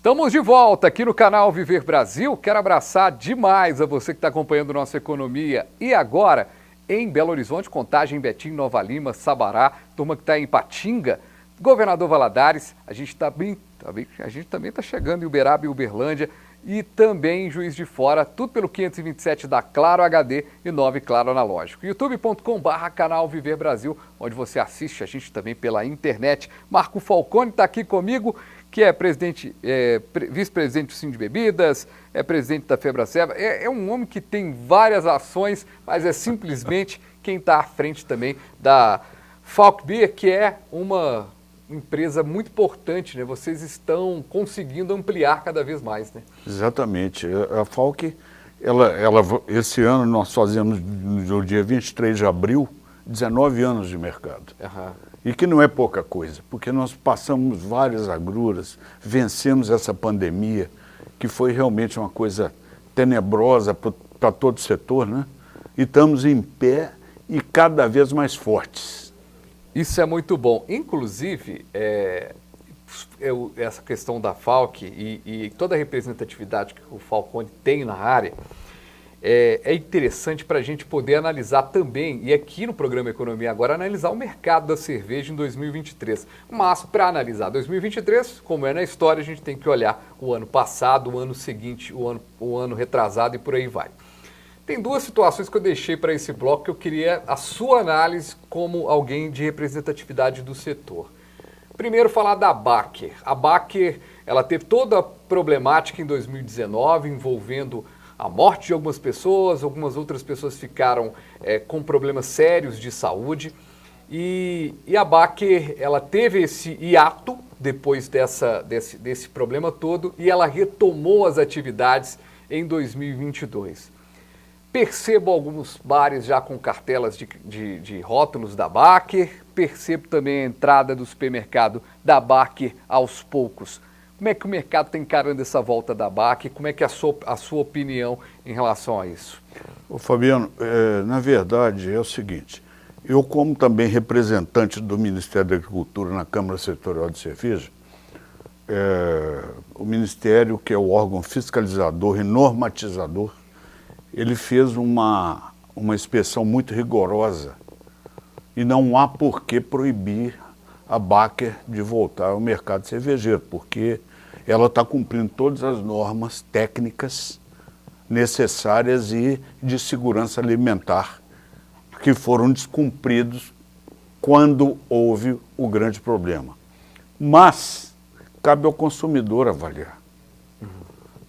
Estamos de volta aqui no canal Viver Brasil. Quero abraçar demais a você que está acompanhando nossa economia. E agora, em Belo Horizonte, Contagem, Betim, Nova Lima, Sabará, turma que está em Ipatinga, Governador Valadares, a gente também está chegando em Uberaba e Uberlândia e também em Juiz de Fora, tudo pelo 527 da Claro HD e 9 Claro Analógico. youtube.com/canal Viver Brasil, onde você assiste a gente também pela internet. Marco Falcone está aqui comigo, que é vice-presidente do Sim de Bebidas, é presidente da Febraceba, é um homem que tem várias ações, mas é simplesmente quem está à frente também da Falk Beer, que é uma empresa muito importante, né? Vocês estão conseguindo ampliar cada vez mais, né? Exatamente. A Falk, esse ano nós fazemos, no dia 23 de abril, 19 anos de mercado. Uhum. E que não é pouca coisa, porque nós passamos várias agruras, vencemos essa pandemia, que foi realmente uma coisa tenebrosa para todo o setor, né? E estamos em pé e cada vez mais fortes. Isso é muito bom. Inclusive, essa questão da Falk e toda a representatividade que o Falcone tem na área, é interessante para a gente poder analisar também, e aqui no programa Economia Agora, analisar o mercado da cerveja em 2023. Mas para analisar 2023, como é na história, a gente tem que olhar o ano passado, o ano seguinte, o ano retrasado e por aí vai. Tem duas situações que eu deixei para esse bloco que eu queria a sua análise como alguém de representatividade do setor. Primeiro, falar da Baker. A Baker, ela teve toda a problemática em 2019 envolvendo a morte de algumas outras pessoas ficaram com problemas sérios de saúde. E a Baker, ela teve esse hiato depois desse problema todo e ela retomou as atividades em 2022. Percebo alguns bares já com cartelas de rótulos da Baker, percebo também a entrada do supermercado da Baker aos poucos. Como é que o mercado está encarando essa volta da Baker? Como é que é a sua opinião em relação a isso? Ô Fabiano, na verdade é o seguinte, eu como também representante do Ministério da Agricultura na Câmara Setorial de Cerveja, o Ministério, que é o órgão fiscalizador e normatizador, ele fez uma inspeção muito rigorosa e não há por que proibir a Baker de voltar ao mercado cervejeiro, porque ela está cumprindo todas as normas técnicas necessárias e de segurança alimentar que foram descumpridos quando houve o grande problema. Mas cabe ao consumidor avaliar.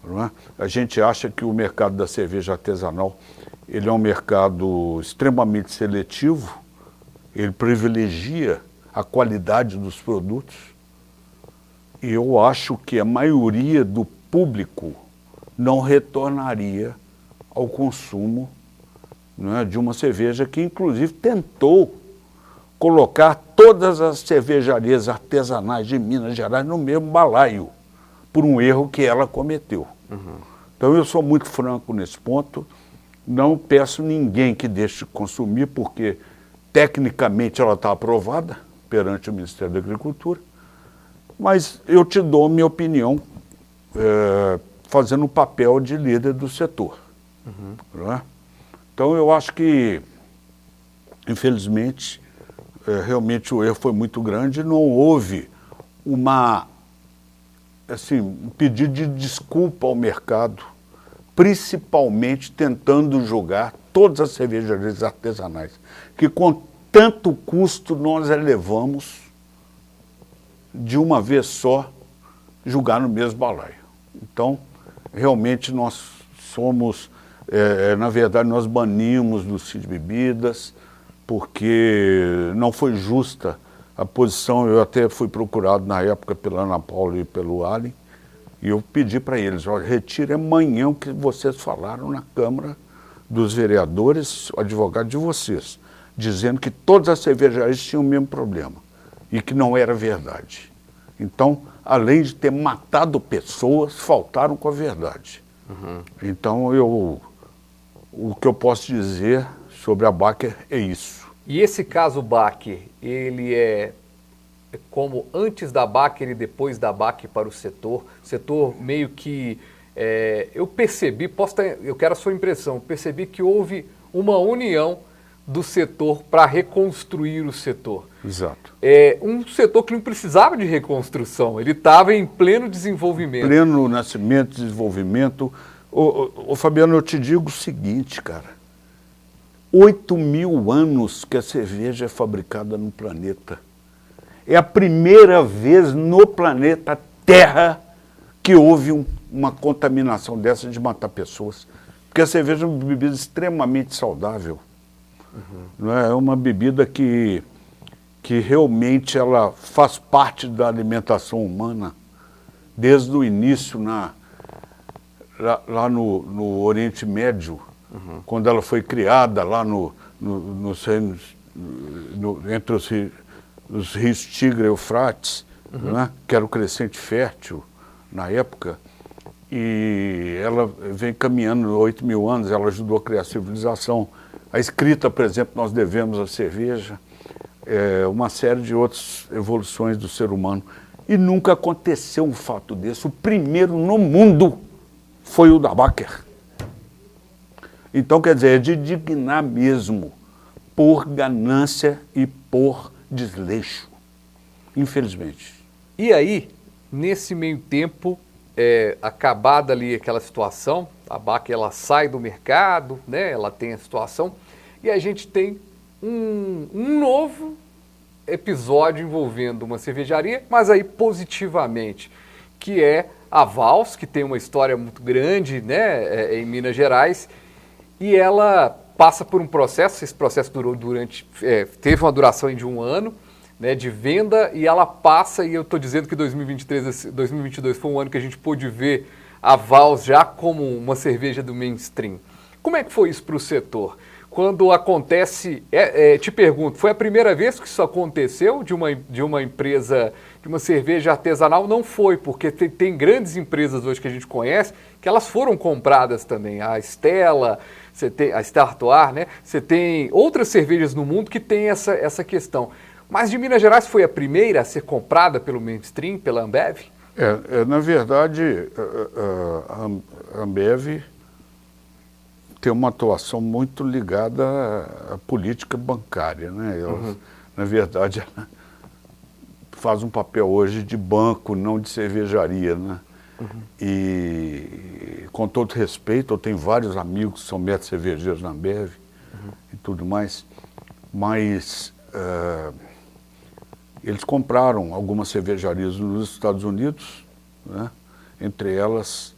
Não é? A gente acha que o mercado da cerveja artesanal ele é um mercado extremamente seletivo, ele privilegia a qualidade dos produtos e eu acho que a maioria do público não retornaria ao consumo, não é, de uma cerveja que inclusive tentou colocar todas as cervejarias artesanais de Minas Gerais no mesmo balaio, por um erro que ela cometeu. Uhum. Então eu sou muito franco nesse ponto, não peço ninguém que deixe de consumir, porque tecnicamente ela está aprovada perante o Ministério da Agricultura, mas eu te dou minha opinião fazendo o papel de líder do setor. Uhum. Não é? Então eu acho que, infelizmente, realmente o erro foi muito grande, não houve um pedido de desculpa ao mercado, principalmente tentando julgar todas as cervejarias artesanais, que com tanto custo nós elevamos de uma vez só julgar no mesmo balaio. Então, realmente nós somos, na verdade nós banimos do Sim de Bebidas, porque não foi justa a posição. Eu até fui procurado na época pela Ana Paula e pelo Allen, e eu pedi para eles, olha, retire amanhã o que vocês falaram na Câmara dos Vereadores, o advogado de vocês, dizendo que todas as cervejarias tinham o mesmo problema, e que não era verdade. Então, além de ter matado pessoas, faltaram com a verdade. Uhum. Então, o que eu posso dizer sobre a Baker é isso. E esse caso Baker, ele é como antes da Baker e depois da Baker para o setor meio que, eu percebi, eu quero a sua impressão, percebi que houve uma união do setor para reconstruir o setor. Exato. Um setor que não precisava de reconstrução, ele estava em pleno desenvolvimento. Pleno nascimento, desenvolvimento. Ô, Fabiano, eu te digo o seguinte, cara. 8.000 anos que a cerveja é fabricada no planeta. É a primeira vez no planeta Terra que houve uma contaminação dessa de matar pessoas. Porque a cerveja é uma bebida extremamente saudável. Não é uma bebida que realmente ela faz parte da alimentação humana desde o início lá no Oriente Médio, quando ela foi criada lá entre os rios Tigre e Eufrates, né, que era o crescente fértil na época, e ela vem caminhando 8.000 anos, ela ajudou a criar a civilização. A escrita, por exemplo, nós devemos à cerveja, uma série de outras evoluções do ser humano. E nunca aconteceu um fato desse. O primeiro no mundo foi o da Baker. Então, quer dizer, é de dignar mesmo, por ganância e por desleixo, infelizmente. E aí, nesse meio tempo, acabada ali aquela situação, a Baker ela sai do mercado, né? Ela tem a situação, e a gente tem um novo episódio envolvendo uma cervejaria, mas aí positivamente, que é a Vals, que tem uma história muito grande, né, em Minas Gerais, e ela passa por um processo, esse processo durou teve uma duração de 1 ano, né, de venda, e ela passa, e eu estou dizendo que 2022 foi um ano que a gente pôde ver a Vals já como uma cerveja do mainstream. Como é que foi isso para o setor? Quando acontece, te pergunto, foi a primeira vez que isso aconteceu de uma empresa, de uma cerveja artesanal? Não foi, porque tem grandes empresas hoje que a gente conhece, que elas foram compradas também. A Stella, você tem a Stella Artois, né? Você tem outras cervejas no mundo que tem essa questão. Mas de Minas Gerais foi a primeira a ser comprada pelo mainstream, pela Ambev? Na verdade, a Ambev tem uma atuação muito ligada à política bancária, né? Ela, na verdade, ela faz um papel hoje de banco, não de cervejaria, né? E, com todo respeito, eu tenho vários amigos que são mestres cervejeiros na Ambev e tudo mais, mas eles compraram algumas cervejarias nos Estados Unidos, né? Entre elas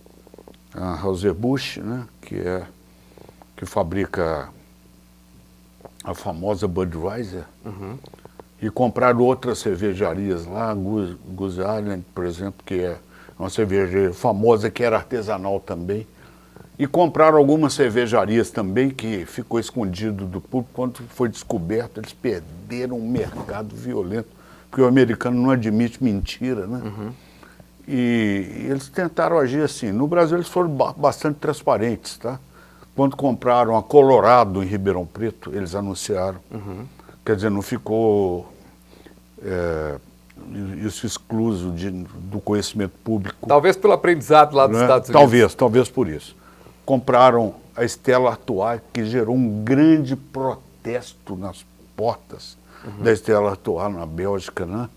a Anheuser-Busch, né? que fabrica a famosa Budweiser, e compraram outras cervejarias lá, Goose Island, por exemplo, que é uma cervejaria famosa que era artesanal também, e compraram algumas cervejarias também que ficou escondido do público. Quando foi descoberto, eles perderam um mercado violento, porque o americano não admite mentira, né? E eles tentaram agir assim. No Brasil eles foram bastante transparentes, tá? Quando compraram a Colorado em Ribeirão Preto, eles anunciaram. Quer dizer, não ficou isso excluso do conhecimento público. Talvez pelo aprendizado lá dos Estados Unidos. Talvez por isso. Compraram a Stella Artois, que gerou um grande protesto nas portas da Stella Artois na Bélgica, né?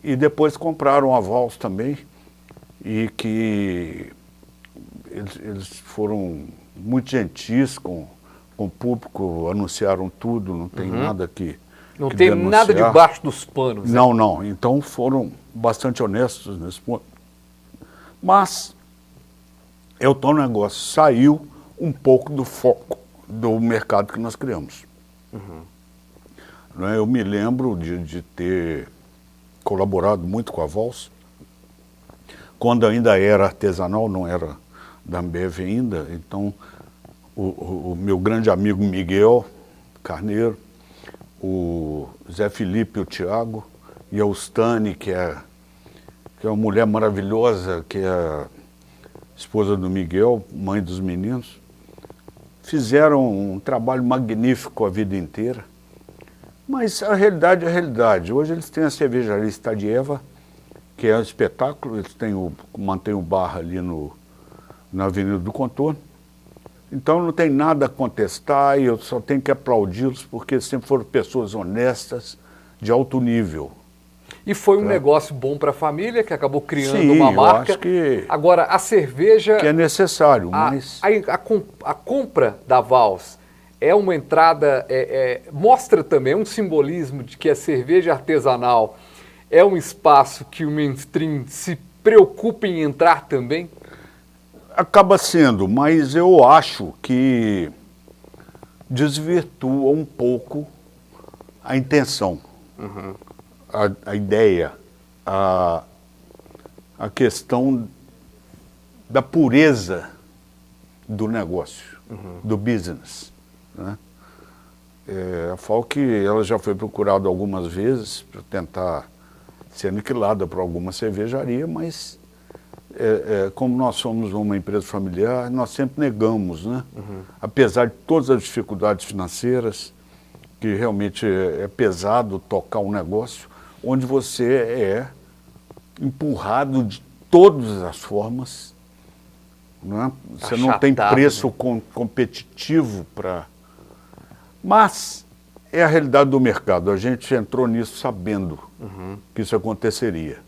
E depois compraram a Vals também, e que eles foram muito gentis com o público, anunciaram tudo, não tem nada que Não tem nada debaixo dos panos. Não, não. Então foram bastante honestos nesse ponto. Mas é o tal negócio, saiu um pouco do foco do mercado que nós criamos. Eu me lembro de ter colaborado muito com a Vals, quando ainda era artesanal, não era da Ambev ainda. Então o meu grande amigo Miguel Carneiro, o Zé Felipe, o Thiago, e a Ustane, que é uma mulher maravilhosa, que é a esposa do Miguel, mãe dos meninos, fizeram um trabalho magnífico a vida inteira. Mas a realidade é a realidade. Hoje eles têm a cervejaria Estadieva, que é um espetáculo, eles mantêm o bar ali na Avenida do Contorno. Então não tem nada a contestar e eu só tenho que aplaudi-los porque sempre foram pessoas honestas, de alto nível. E foi um negócio bom para a família, que acabou criando Sim, uma eu marca. acho que Agora, a cerveja... é necessário, mas... A compra da Vals é uma entrada... mostra também um simbolismo de que a cerveja artesanal é um espaço que o mainstream se preocupa em entrar também? Acaba sendo, mas eu acho que desvirtua um pouco a intenção, a ideia, a questão da pureza do negócio, do business, né? A Falck, ela já foi procurada algumas vezes para tentar ser aniquilada por alguma cervejaria, mas como nós somos uma empresa familiar, nós sempre negamos, né? Apesar de todas as dificuldades financeiras, que realmente é pesado tocar um negócio, onde você é empurrado de todas as formas, né? Você não tem preço competitivo para... Mas é a realidade do mercado, a gente entrou nisso sabendo que isso aconteceria.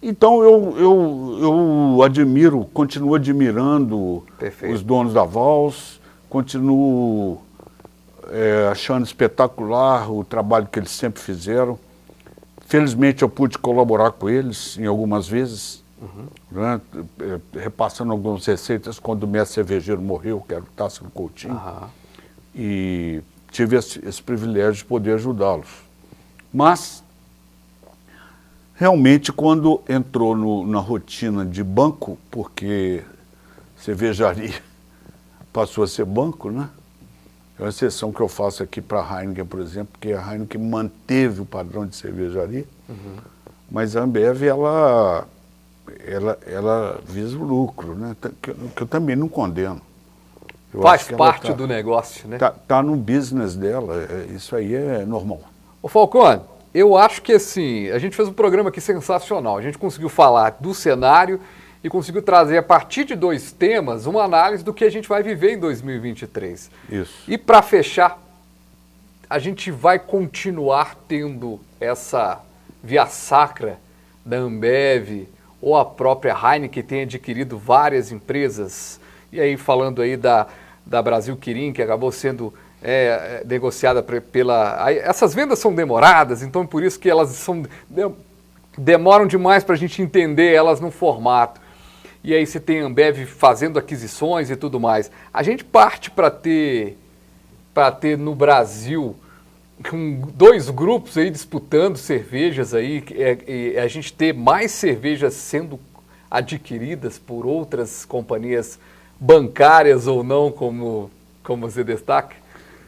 Então eu admiro, continuo admirando os donos da Vals, continuo achando espetacular o trabalho que eles sempre fizeram. Felizmente eu pude colaborar com eles em algumas vezes, né, repassando algumas receitas quando o mestre cervejeiro morreu, que era o Tássio Coutinho, e tive esse privilégio de poder ajudá-los. Mas realmente, quando entrou na rotina de banco, porque cervejaria passou a ser banco, né? É uma exceção que eu faço aqui para a Heineken, por exemplo, porque a Heineken manteve o padrão de cervejaria, mas a Ambev, ela visa o lucro, né? Que eu também não condeno. Faz parte do negócio, né? Tá no business dela, isso aí é normal. Ô Falcone, eu acho que assim, a gente fez um programa aqui sensacional. A gente conseguiu falar do cenário e conseguiu trazer, a partir de 2 temas, uma análise do que a gente vai viver em 2023. Isso. E para fechar, a gente vai continuar tendo essa via sacra da Ambev ou a própria Heineken, que tem adquirido várias empresas, e aí falando aí da Brasil Kirin, que acabou sendo negociada pela... Essas vendas são demoradas, então por isso que elas demoram demais para a gente entender elas no formato. E aí você tem a Ambev fazendo aquisições e tudo mais. A gente parte para ter no Brasil 2 grupos aí disputando cervejas aí, e a gente ter mais cervejas sendo adquiridas por outras companhias bancárias ou não, como você destaca?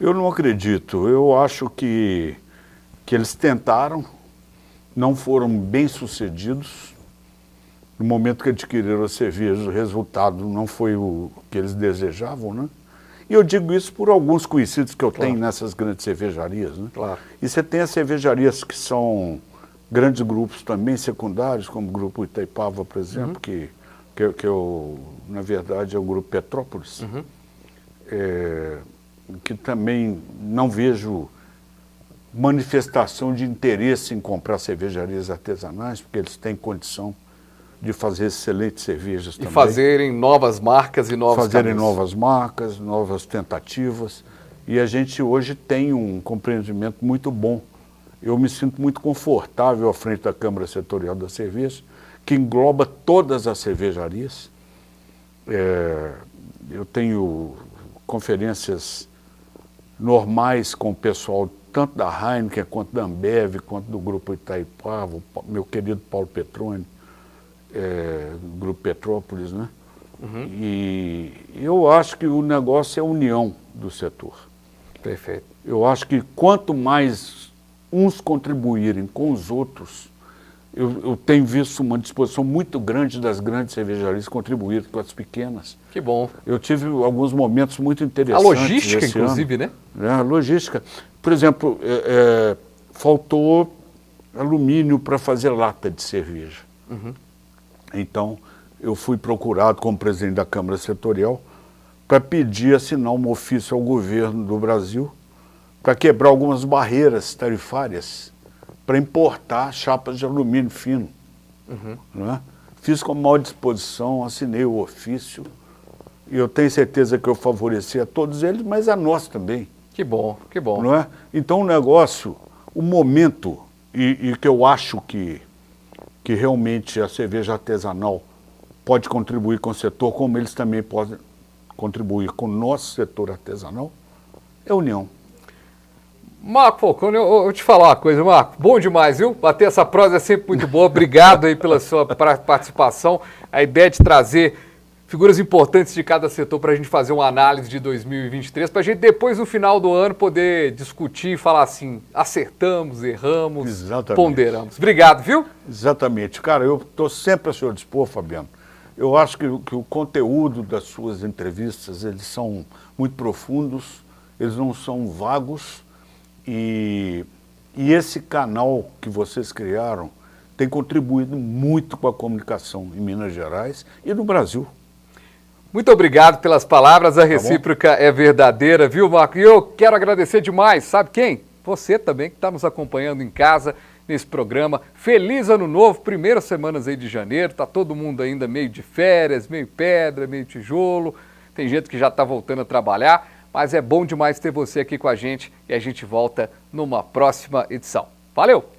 Eu não acredito. Eu acho que eles tentaram, não foram bem sucedidos. No momento que adquiriram a cerveja, o resultado não foi o que eles desejavam, né? E eu digo isso por alguns conhecidos que eu tenho nessas grandes cervejarias, né? Claro. E você tem as cervejarias que são grandes grupos também, secundários, como o Grupo Itaipava, por exemplo, que na verdade, é o Grupo Petrópolis, que também não vejo manifestação de interesse em comprar cervejarias artesanais, porque eles têm condição de fazer excelentes cervejas também. E fazerem novas marcas e novos caminhos. Novas marcas, novas tentativas. E a gente hoje tem um compreendimento muito bom. Eu me sinto muito confortável à frente da Câmara Setorial da Cerveja, que engloba todas as cervejarias. Eu tenho conferências normais com o pessoal, tanto da Heineken, quanto da Ambev, quanto do Grupo Itaipava, meu querido Paulo Petroni, do Grupo Petrópolis, né? E eu acho que o negócio é a união do setor. Perfeito. Eu acho que quanto mais uns contribuírem com os outros, eu tenho visto uma disposição muito grande das grandes cervejarias contribuir com as pequenas. Que bom. Eu tive alguns momentos muito interessantes. A logística, inclusive, né? A logística. Por exemplo, faltou alumínio para fazer lata de cerveja. Uhum. Então, eu fui procurado como presidente da Câmara Setorial para pedir assinar um ofício ao governo do Brasil para quebrar algumas barreiras tarifárias para importar chapas de alumínio fino. Uhum. Não é? Fiz com a maior disposição, assinei o ofício e eu tenho certeza que eu favoreci a todos eles, mas a nós também. Que bom, que bom. Não é? Então o negócio, o momento, e que eu acho que realmente a cerveja artesanal pode contribuir com o setor, como eles também podem contribuir com o nosso setor artesanal, é a união. Marco Falcone, eu vou te falar uma coisa, Marco, bom demais, viu? Bater essa prosa é sempre muito boa, obrigado aí pela sua participação, a ideia de trazer figuras importantes de cada setor para a gente fazer uma análise de 2023, para a gente depois, no final do ano, poder discutir e falar assim, acertamos, erramos, Exatamente. Ponderamos. Obrigado, viu? Exatamente. Cara, eu estou sempre a seu dispor, Fabiano. Eu acho que o conteúdo das suas entrevistas, eles são muito profundos, eles não são vagos, e esse canal que vocês criaram tem contribuído muito com a comunicação em Minas Gerais e no Brasil. Muito obrigado pelas palavras, a recíproca é verdadeira, viu, Marco? E eu quero agradecer demais, sabe quem? Você também que está nos acompanhando em casa nesse programa. Feliz Ano Novo, primeiras semanas aí de janeiro, tá todo mundo ainda meio de férias, meio pedra, meio tijolo, tem gente que já está voltando a trabalhar, mas é bom demais ter você aqui com a gente e a gente volta numa próxima edição. Valeu!